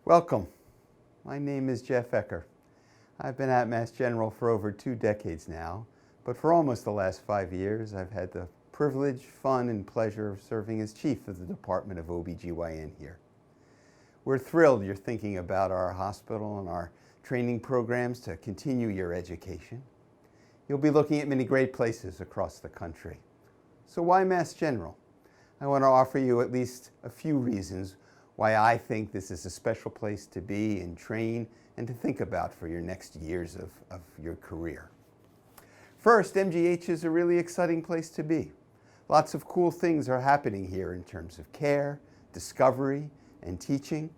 Welcome. My name is Jeff Ecker. I've been at Mass General for over 2 decades now, but for almost the last 5 years I've had the privilege, fun, and pleasure of serving as chief of the Department of OBGYN here. We're thrilled you're thinking about our hospital and our training programs to continue your education. You'll be looking at many great places across the country. So why Mass General? I want to offer you at least a few reasons why I think this is a special place to be and train and to think about for your next years of your career. First, MGH is a really exciting place to be. Lots of cool things are happening here in terms of care, discovery, and teaching.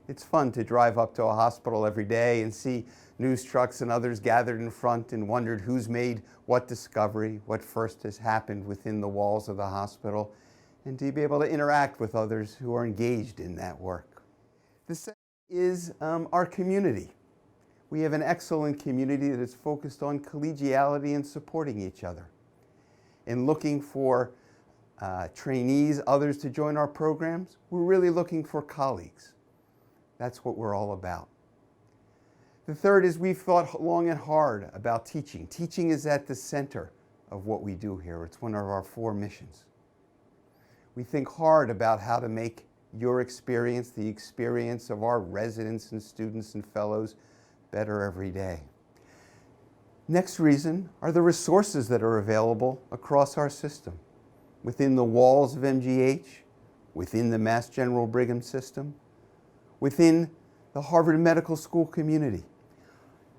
It's fun to drive up to a hospital every day and see news trucks and others gathered in front and wondered who's made what discovery, what first has happened within the walls of the hospital, and to be able to interact with others who are engaged in that work. The second is our community. We have an excellent community that is focused on collegiality and supporting each other. In looking for trainees, others to join our programs, we're really looking for colleagues. That's what we're all about. The third is we've thought long and hard about teaching. Teaching is at the center of what we do here. It's one of our 4 missions. We think hard about how to make your experience, the experience of our residents and students and fellows, better every day. Next reason are the resources that are available across our system, within the walls of MGH, within the Mass General Brigham system, within the Harvard Medical School community.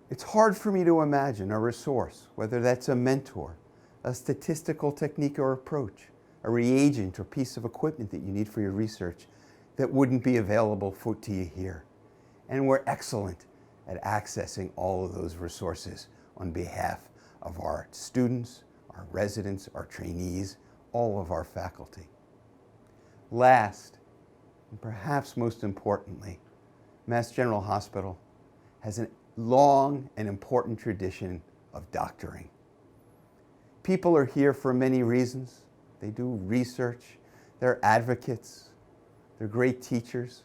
It's hard for me to imagine a resource, whether that's a mentor, a statistical technique or approach, a reagent or piece of equipment that you need for your research, that wouldn't be available to you here. And we're excellent at accessing all of those resources on behalf of our students, our residents, our trainees, all of our faculty. Last, and perhaps most importantly, Mass General Hospital has a long and important tradition of doctoring. People are here for many reasons. They do research, they're advocates, they're great teachers,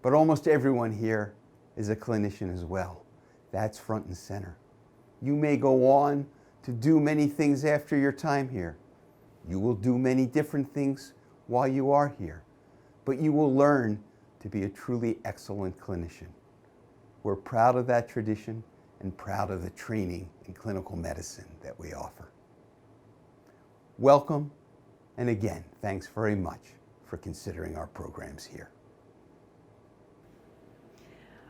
but almost everyone here is a clinician as well. That's front and center. You may go on to do many things after your time here. You will do many different things while you are here, but you will learn to be a truly excellent clinician. We're proud of that tradition and proud of the training in clinical medicine that we offer. Welcome, and again, thanks very much for considering our programs here.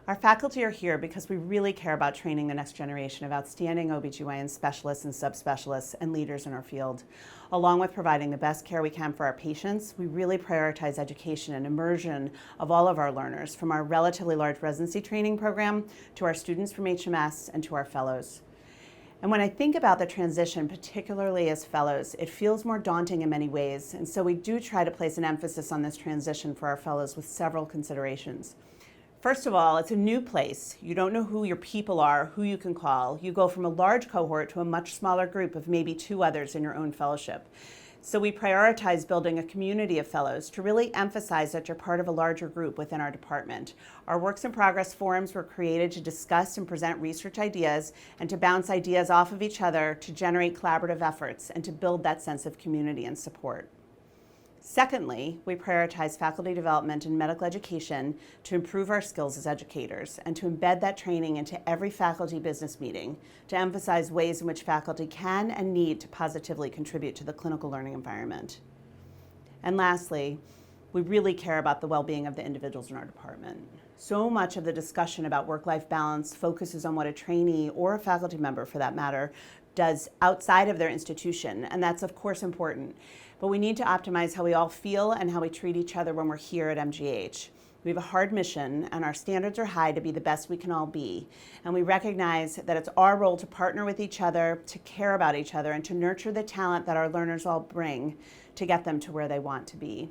Our faculty are here because we really care about training the next generation of outstanding OBGYN specialists and subspecialists and leaders in our field. Along with providing the best care we can for our patients, we really prioritize education and immersion of all of our learners, from our relatively large residency training program to our students from HMS and to our fellows. And when I think about the transition, particularly as fellows, it feels more daunting in many ways, and so we do try to place an emphasis on this transition for our fellows with several considerations. First of all, it's a new place. You don't know who your people are, who you can call. You go from a large cohort to a much smaller group of maybe 2 others in your own fellowship. So we prioritize building a community of fellows to really emphasize that you're part of a larger group within our department. Our Works in Progress forums were created to discuss and present research ideas and to bounce ideas off of each other to generate collaborative efforts and to build that sense of community and support. Secondly, we prioritize faculty development and medical education to improve our skills as educators and to embed that training into every faculty business meeting to emphasize ways in which faculty can and need to positively contribute to the clinical learning environment. And lastly, we really care about the well-being of the individuals in our department. So much of the discussion about work-life balance focuses on what a trainee or a faculty member, for that matter, does outside of their institution, and that's of course important. But we need to optimize how we all feel and how we treat each other when we're here at MGH. We have a hard mission, and our standards are high to be the best we can all be. And we recognize that it's our role to partner with each other, to care about each other, and to nurture the talent that our learners all bring to get them to where they want to be.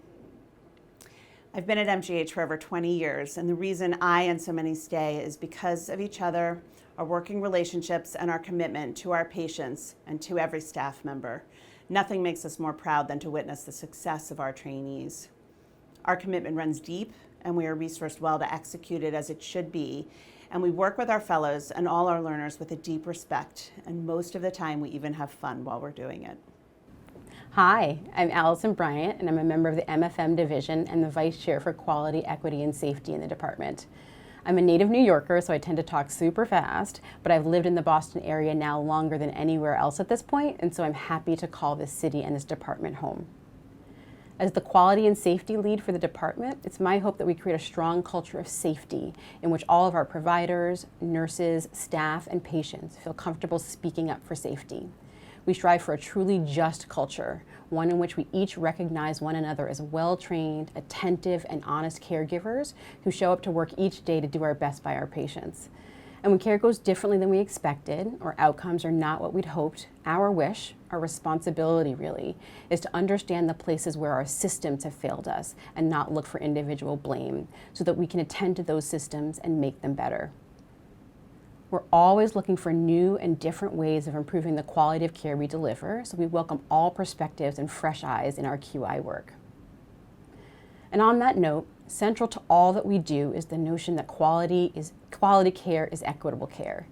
I've been at MGH for over 20 years, and the reason I and so many stay is because of each other, our working relationships, and our commitment to our patients and to every staff member. Nothing makes us more proud than to witness the success of our trainees. Our commitment runs deep and we are resourced well to execute it as it should be. And we work with our fellows and all our learners with a deep respect, and most of the time we even have fun while we're doing it. Hi, I'm Allison Bryant, and I'm a member of the MFM division and the Vice Chair for Quality, Equity, and Safety in the department. I'm a native New Yorker, so I tend to talk super fast, but I've lived in the Boston area now longer than anywhere else at this point, and so I'm happy to call this city and this department home. As the quality and safety lead for the department, it's my hope that we create a strong culture of safety in which all of our providers, nurses, staff, and patients feel comfortable speaking up for safety. We strive for a truly just culture, one in which we each recognize one another as well-trained, attentive, and honest caregivers who show up to work each day to do our best by our patients. And when care goes differently than we expected, or outcomes are not what we'd hoped, our wish, our responsibility really, is to understand the places where our systems have failed us and not look for individual blame, so that we can attend to those systems and make them better. We're always looking for new and different ways of improving the quality of care we deliver, so we welcome all perspectives and fresh eyes in our QI work. And on that note, central to all that we do is the notion that quality care is equitable care.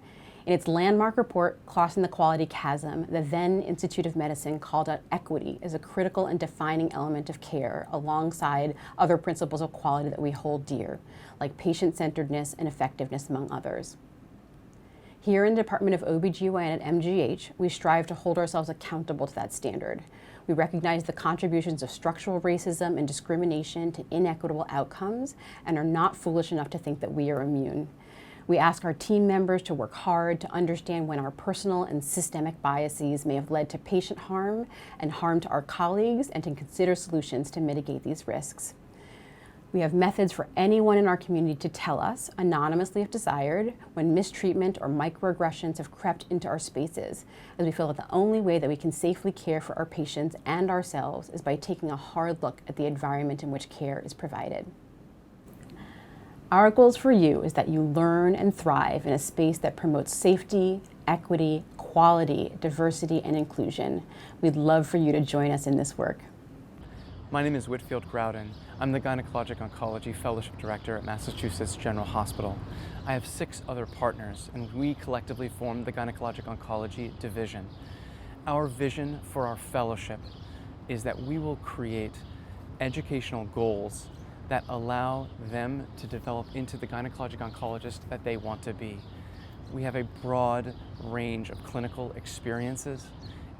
In its landmark report, Crossing the Quality Chasm, the then Institute of Medicine called out equity as a critical and defining element of care alongside other principles of quality that we hold dear, like patient-centeredness and effectiveness, among others. Here in the Department of OBGYN at MGH, we strive to hold ourselves accountable to that standard. We recognize the contributions of structural racism and discrimination to inequitable outcomes and are not foolish enough to think that we are immune. We ask our team members to work hard to understand when our personal and systemic biases may have led to patient harm and harm to our colleagues, and to consider solutions to mitigate these risks. We have methods for anyone in our community to tell us, anonymously if desired, when mistreatment or microaggressions have crept into our spaces, as we feel that the only way that we can safely care for our patients and ourselves is by taking a hard look at the environment in which care is provided. Our goals for you is that you learn and thrive in a space that promotes safety, equity, quality, diversity, and inclusion. We'd love for you to join us in this work. My name is Whitfield Groudon. I'm the Gynecologic Oncology Fellowship Director at Massachusetts General Hospital. I have 6 other partners, and we collectively form the Gynecologic Oncology Division. Our vision for our fellowship is that we will create educational goals that allow them to develop into the gynecologic oncologist that they want to be. We have a broad range of clinical experiences,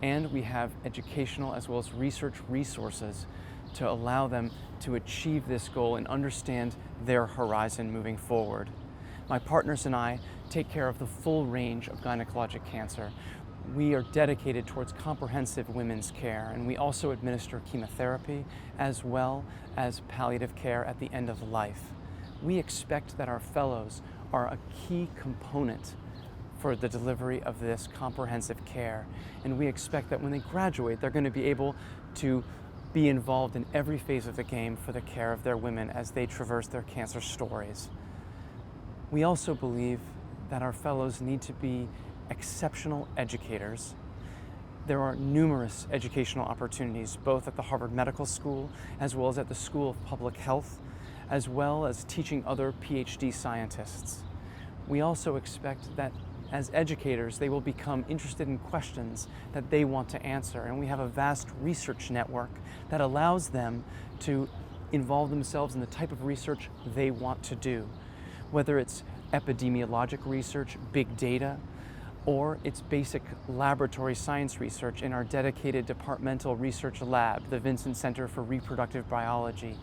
and we have educational as well as research resources to allow them to achieve this goal and understand their horizon moving forward. My partners and I take care of the full range of gynecologic cancer. We are dedicated towards comprehensive women's care, and we also administer chemotherapy as well as palliative care at the end of life. We expect that our fellows are a key component for the delivery of this comprehensive care, and we expect that when they graduate, they're going to be able to be involved in every phase of the game for the care of their women as they traverse their cancer stories. We also believe that our fellows need to be exceptional educators. There are numerous educational opportunities, both at the Harvard Medical School, as well as at the School of Public Health, as well as teaching other PhD scientists. We also expect that as educators, they will become interested in questions that they want to answer, and we have a vast research network that allows them to involve themselves in the type of research they want to do, whether it's epidemiologic research, big data, or it's basic laboratory science research in our dedicated departmental research lab, the Vincent Center for Reproductive Biology.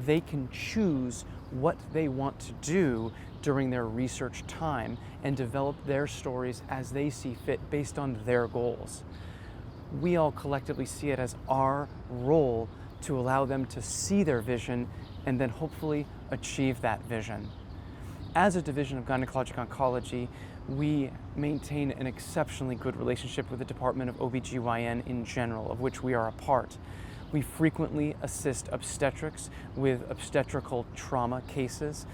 They can choose what they want to do during their research time and develop their stories as they see fit based on their goals. We all collectively see it as our role to allow them to see their vision and then hopefully achieve that vision. As a division of gynecologic oncology, we maintain an exceptionally good relationship with the Department of OBGYN in general, of which we are a part. We frequently assist obstetrics with obstetrical trauma cases.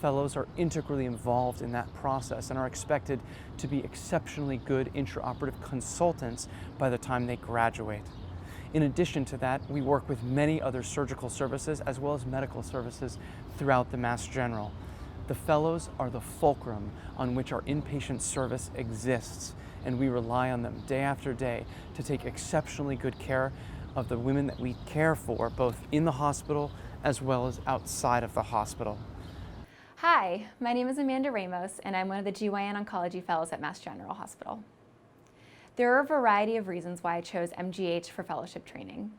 Fellows are integrally involved in that process and are expected to be exceptionally good intraoperative consultants by the time they graduate. In addition to that, we work with many other surgical services as well as medical services throughout the Mass General. The fellows are the fulcrum on which our inpatient service exists, and we rely on them day after day to take exceptionally good care of the women that we care for, both in the hospital as well as outside of the hospital. Hi, my name is Amanda Ramos, and I'm one of the GYN Oncology Fellows at Mass General Hospital. There are a variety of reasons why I chose MGH for fellowship training.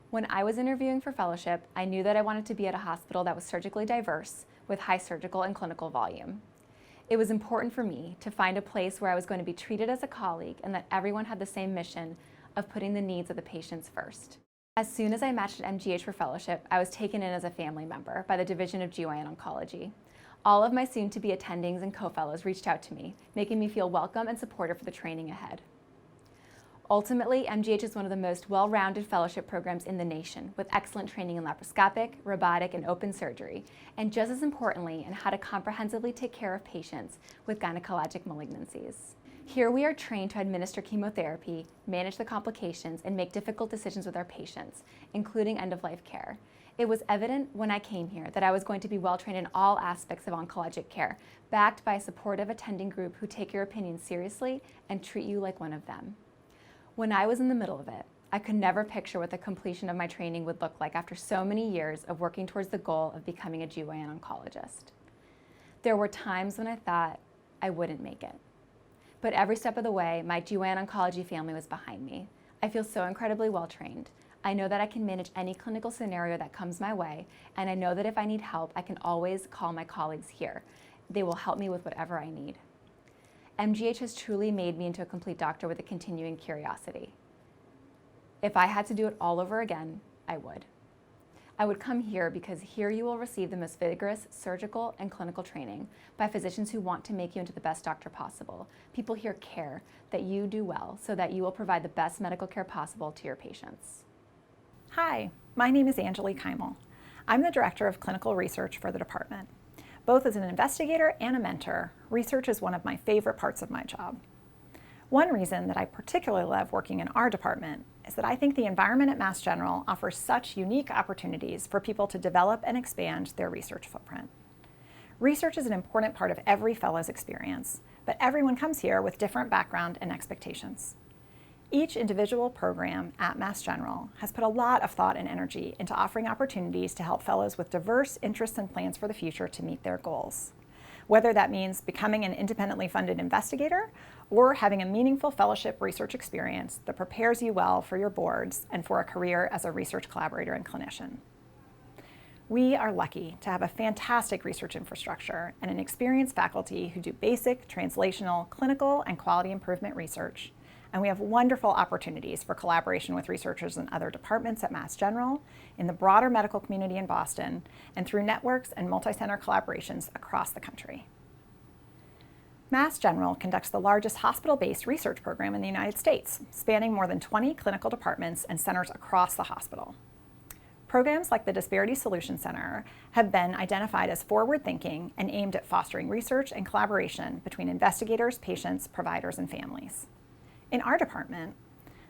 When I was interviewing for fellowship, I knew that I wanted to be at a hospital that was surgically diverse with high surgical and clinical volume. It was important for me to find a place where I was going to be treated as a colleague and that everyone had the same mission of putting the needs of the patients first. As soon as I matched at MGH for fellowship, I was taken in as a family member by the Division of GYN Oncology. All of my soon-to-be attendings and co-fellows reached out to me, making me feel welcome and supported for the training ahead. Ultimately, MGH is one of the most well-rounded fellowship programs in the nation, with excellent training in laparoscopic, robotic, and open surgery, and just as importantly, in how to comprehensively take care of patients with gynecologic malignancies. Here we are trained to administer chemotherapy, manage the complications, and make difficult decisions with our patients, including end-of-life care. It was evident when I came here that I was going to be well-trained in all aspects of oncologic care, backed by a supportive attending group who take your opinions seriously and treat you like one of them. When I was in the middle of it, I could never picture what the completion of my training would look like after so many years of working towards the goal of becoming a GYN oncologist. There were times when I thought I wouldn't make it. But every step of the way, my GYN oncology family was behind me. I feel so incredibly well trained. I know that I can manage any clinical scenario that comes my way, and I know that if I need help, I can always call my colleagues here. They will help me with whatever I need. MGH has truly made me into a complete doctor with a continuing curiosity. If I had to do it all over again, I would. I would come here because here you will receive the most vigorous surgical and clinical training by physicians who want to make you into the best doctor possible. People here care that you do well so that you will provide the best medical care possible to your patients. Hi, my name is Angelique Keimel. I'm the Director of Clinical Research for the department. Both as an investigator and a mentor, research is one of my favorite parts of my job. One reason that I particularly love working in our department is that I think the environment at Mass General offers such unique opportunities for people to develop and expand their research footprint. Research is an important part of every fellow's experience, but everyone comes here with different background and expectations. Each individual program at Mass General has put a lot of thought and energy into offering opportunities to help fellows with diverse interests and plans for the future to meet their goals. Whether that means becoming an independently funded investigator or having a meaningful fellowship research experience that prepares you well for your boards and for a career as a research collaborator and clinician. We are lucky to have a fantastic research infrastructure and an experienced faculty who do basic, translational, clinical, and quality improvement research. And we have wonderful opportunities for collaboration with researchers in other departments at Mass General, in the broader medical community in Boston, and through networks and multi-center collaborations across the country. Mass General conducts the largest hospital-based research program in the United States, spanning more than 20 clinical departments and centers across the hospital. Programs like the Disparity Solution Center have been identified as forward-thinking and aimed at fostering research and collaboration between investigators, patients, providers, and families. In our department,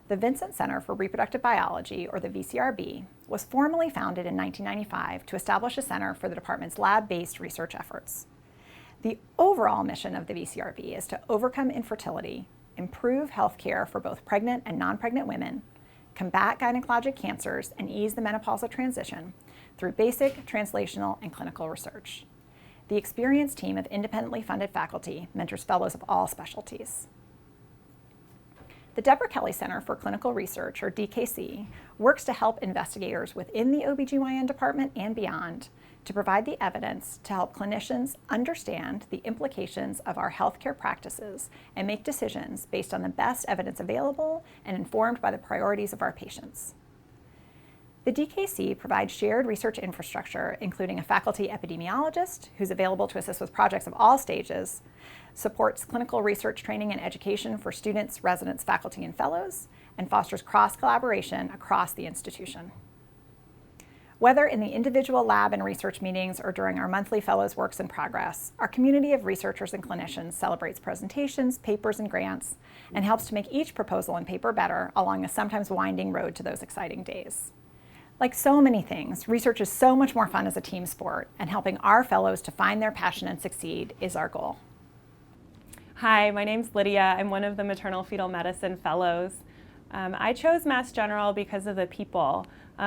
the Vincent Center for Reproductive Biology, or the VCRB, was formally founded in 1995 to establish a center for the department's lab-based research efforts. The overall mission of the VCRB is to overcome infertility, improve health care for both pregnant and non-pregnant women, combat gynecologic cancers, and ease the menopausal transition through basic, translational, and clinical research. The experienced team of independently funded faculty mentors fellows of all specialties. The Deborah Kelly Center for Clinical Research, or DKC, works to help investigators within the OBGYN department and beyond to provide the evidence to help clinicians understand the implications of our healthcare practices and make decisions based on the best evidence available and informed by the priorities of our patients. The DKC provides shared research infrastructure, including a faculty epidemiologist who's available to assist with projects of all stages, supports clinical research training and education for students, residents, faculty, and fellows, and fosters cross-collaboration across the institution. Whether in the individual lab and research meetings or during our monthly Fellows Works in Progress, our community of researchers and clinicians celebrates presentations, papers, and grants, and helps to make each proposal and paper better along a sometimes winding road to those exciting days. Like so many things, research is so much more fun as a team sport, and helping our fellows to find their passion and succeed is our goal. Hi, my name's Lydia. I'm one of the maternal fetal medicine fellows. I chose Mass General because of the people.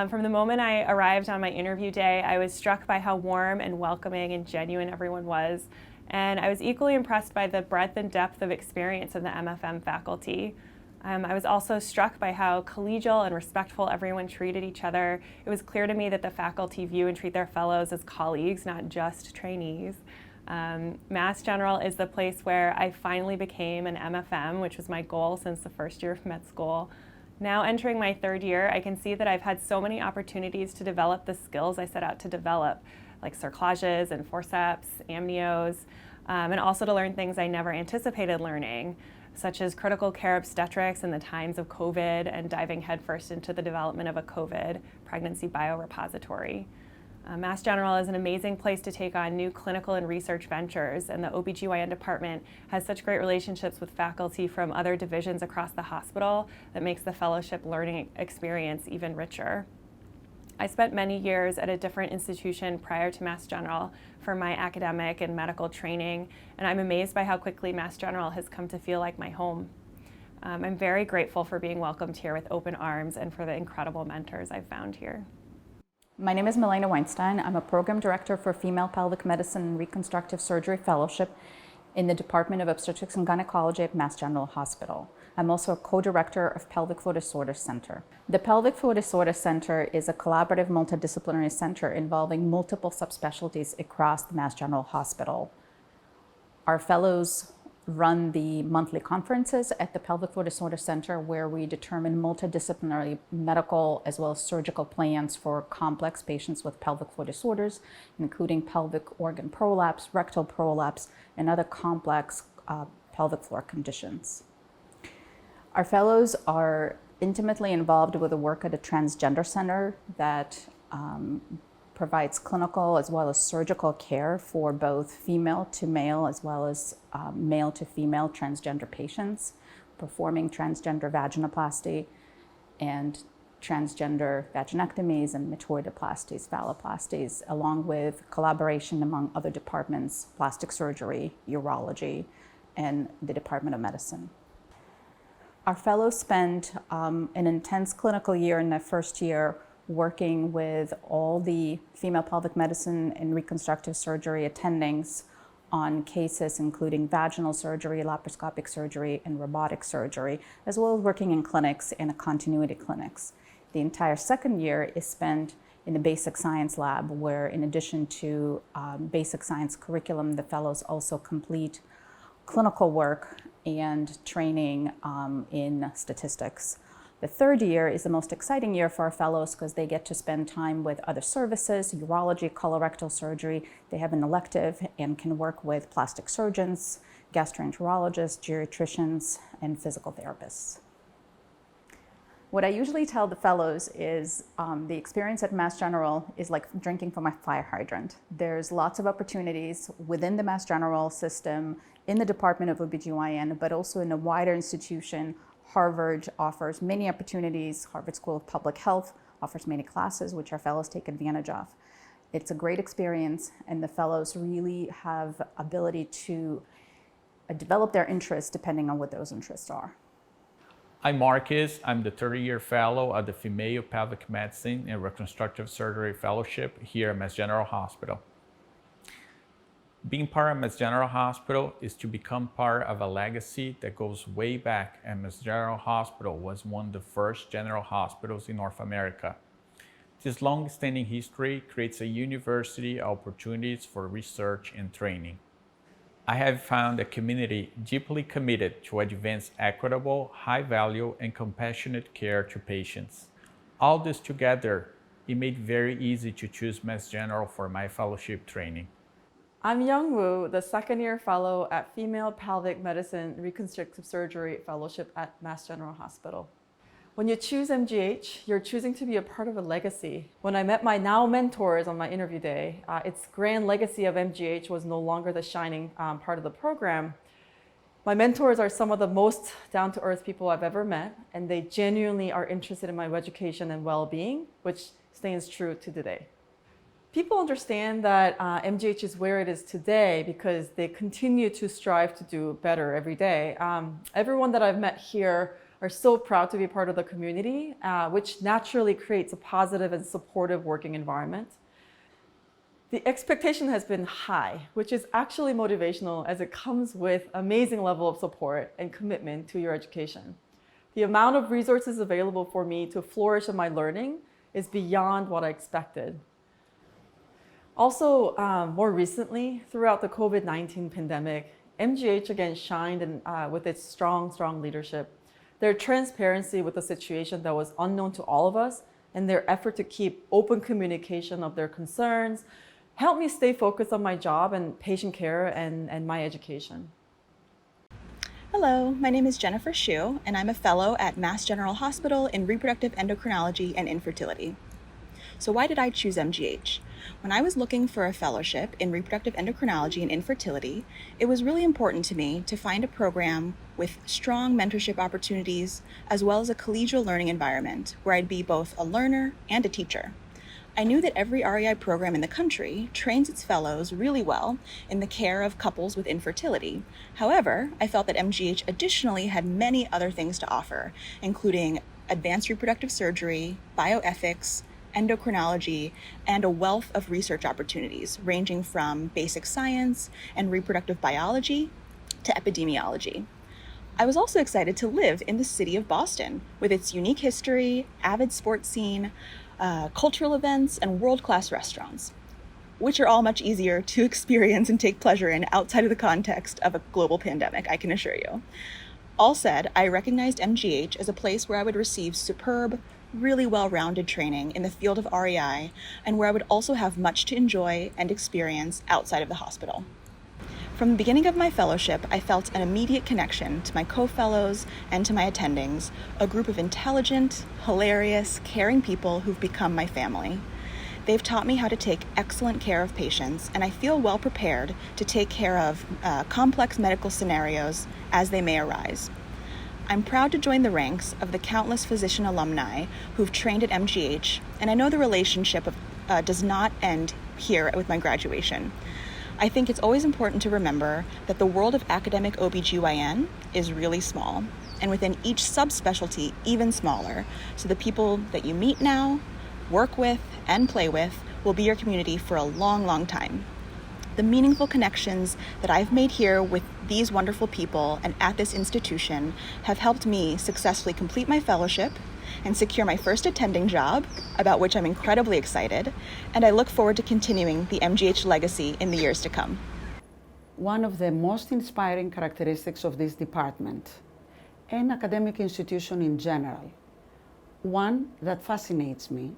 From the moment I arrived on my interview day, I was struck by how warm and welcoming and genuine everyone was. And I was equally impressed by the breadth and depth of experience of the MFM faculty. I was also struck by how collegial and respectful everyone treated each other. It was clear to me that the faculty view and treat their fellows as colleagues, not just trainees. Mass General is the place where I finally became an MFM, which was my goal since the first year of med school. Now entering my third year, I can see that I've had so many opportunities to develop the skills I set out to develop, like cerclages and forceps, amnios, and also to learn things I never anticipated learning, such as critical care obstetrics in the times of COVID and diving headfirst into the development of a COVID pregnancy biorepository. Mass General is an amazing place to take on new clinical and research ventures, and the OBGYN department has such great relationships with faculty from other divisions across the hospital that makes the fellowship learning experience even richer. I spent many years at a different institution prior to Mass General for my academic and medical training, and I'm amazed by how quickly Mass General has come to feel like my home. I'm very grateful for being welcomed here with open arms and for the incredible mentors I've found here. My name is Milena Weinstein. I'm a program director for Female Pelvic Medicine and Reconstructive Surgery Fellowship in the Department of Obstetrics and Gynecology at Mass General Hospital. I'm also a co-director of Pelvic Floor Disorders Center. The Pelvic Floor Disorders Center is a collaborative multidisciplinary center involving multiple subspecialties across the Mass General Hospital. Our fellows run the monthly conferences at the Pelvic Floor Disorders Center, where we determine multidisciplinary medical as well as surgical plans for complex patients with pelvic floor disorders, including pelvic organ prolapse, rectal prolapse, and other complex pelvic floor conditions. Our fellows are intimately involved with the work at a transgender center that provides clinical as well as surgical care for both female to male as well as male to female transgender patients, performing transgender vaginoplasty and transgender vaginectomies and metoidoplasties, phalloplasties, along with collaboration among other departments, plastic surgery, urology, and the Department of Medicine. Our fellows spent an intense clinical year in their first year working with all the female pelvic medicine and reconstructive surgery attendings on cases including vaginal surgery, laparoscopic surgery, and robotic surgery, as well as working in clinics and continuity clinics. The entire second year is spent in the basic science lab, where in addition to basic science curriculum, the fellows also complete clinical work and training in statistics. The third year is the most exciting year for our fellows because they get to spend time with other services, urology, colorectal surgery. They have an elective and can work with plastic surgeons, gastroenterologists, geriatricians, and physical therapists. What I usually tell the fellows is the experience at Mass General is like drinking from a fire hydrant. There's lots of opportunities within the Mass General system, in the Department of OBGYN, but also in a wider institution. Harvard offers many opportunities. Harvard School of Public Health offers many classes, which our fellows take advantage of. It's a great experience, and the fellows really have ability to develop their interests depending on what those interests are. I'm Marcus. I'm the 30-year fellow at the Female Pelvic Medicine and Reconstructive Surgery Fellowship here at Mass General Hospital. Being part of Mass General Hospital is to become part of a legacy that goes way back, and Mass General Hospital was one of the first general hospitals in North America. This long-standing history creates a university of opportunities for research and training. I have found a community deeply committed to advance equitable, high-value, and compassionate care to patients. All this together, it made it very easy to choose Mass General for my fellowship training. I'm Young Woo, the second-year fellow at Female Pelvic Medicine Reconstructive Surgery Fellowship at Mass General Hospital. When you choose MGH, you're choosing to be a part of a legacy. When I met my now mentors on my interview day, its grand legacy of MGH was no longer the shining part of the program. My mentors are some of the most down-to-earth people I've ever met, and they genuinely are interested in my education and well-being, which stands true to today. People understand that MGH is where it is today because they continue to strive to do better every day. Everyone that I've met here are so proud to be part of the community, which naturally creates a positive and supportive working environment. The expectation has been high, which is actually motivational as it comes with amazing level of support and commitment to your education. The amount of resources available for me to flourish in my learning is beyond what I expected. Also, more recently, throughout the COVID-19 pandemic, MGH again shined with its strong leadership. Their transparency with the situation that was unknown to all of us and their effort to keep open communication of their concerns helped me stay focused on my job and patient care and my education. Hello, my name is Jennifer Hsu, and I'm a fellow at Mass General Hospital in reproductive endocrinology and infertility. So why did I choose MGH? When I was looking for a fellowship in reproductive endocrinology and infertility, it was really important to me to find a program with strong mentorship opportunities, as well as a collegial learning environment where I'd be both a learner and a teacher. I knew that every REI program in the country trains its fellows really well in the care of couples with infertility. However, I felt that MGH additionally had many other things to offer, including advanced reproductive surgery, bioethics, endocrinology, and a wealth of research opportunities ranging from basic science and reproductive biology to epidemiology. I was also excited to live in the city of Boston with its unique history, avid sports scene, cultural events, and world-class restaurants, which are all much easier to experience and take pleasure in outside of the context of a global pandemic, I can assure you. All said, I recognized MGH as a place where I would receive superb, really well-rounded training in the field of REI, and where I would also have much to enjoy and experience outside of the hospital. From the beginning of my fellowship, I felt an immediate connection to my co-fellows and to my attendings, a group of intelligent, hilarious, caring people who've become my family. They've taught me how to take excellent care of patients, and I feel well prepared to take care of complex medical scenarios as they may arise. I'm proud to join the ranks of the countless physician alumni who've trained at MGH, and I know the relationship does not end here with my graduation. I think it's always important to remember that the world of academic OBGYN is really small, and within each subspecialty even smaller, so the people that you meet now, work with, and play with will be your community for a long, long time. The meaningful connections that I've made here with these wonderful people and at this institution have helped me successfully complete my fellowship and secure my first attending job, about which I'm incredibly excited, and I look forward to continuing the MGH legacy in the years to come. One of the most inspiring characteristics of this department and academic institution in general, one that fascinates me,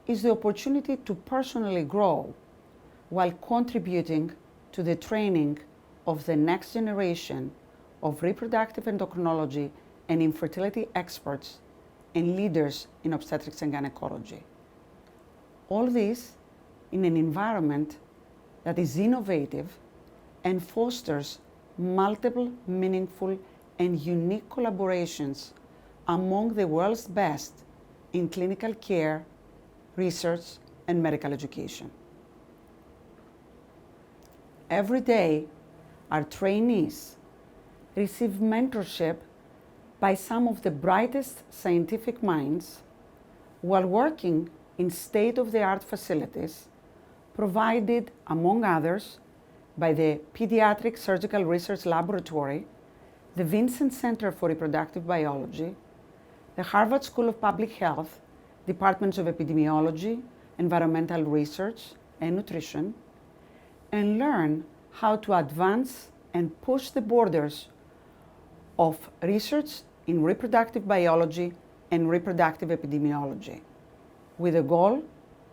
is the opportunity to personally grow while contributing to the training of the next generation of reproductive endocrinology and infertility experts and leaders in obstetrics and gynecology. All this in an environment that is innovative and fosters multiple meaningful and unique collaborations among the world's best in clinical care, research, and medical education. Every day, our trainees receive mentorship by some of the brightest scientific minds while working in state-of-the-art facilities provided, among others, by the Pediatric Surgical Research Laboratory, the Vincent Center for Reproductive Biology, the Harvard School of Public Health, Departments of Epidemiology, Environmental Research, and Nutrition, and learn how to advance and push the borders of research in reproductive biology and reproductive epidemiology, with the goal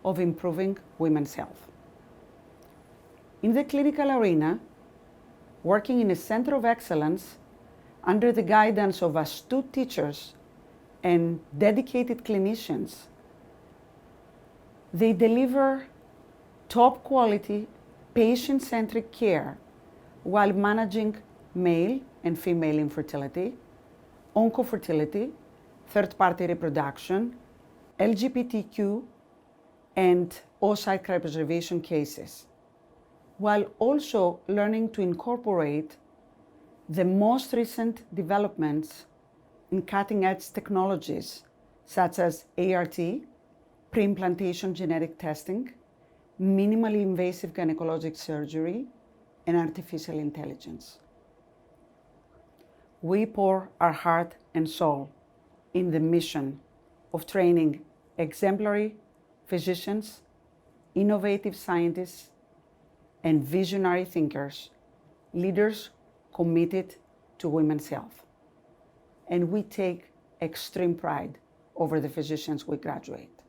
of improving women's health. In the clinical arena, working in a center of excellence under the guidance of astute teachers and dedicated clinicians, they deliver top quality, patient-centric care while managing male and female infertility, oncofertility, third-party reproduction, LGBTQ, and oocyte cryopreservation cases, while also learning to incorporate the most recent developments in cutting-edge technologies such as ART, pre-implantation genetic testing, minimally invasive gynecologic surgery, and artificial intelligence. We pour our heart and soul in the mission of training exemplary physicians, innovative scientists, and visionary thinkers, leaders committed to women's health. And we take extreme pride over the physicians we graduate.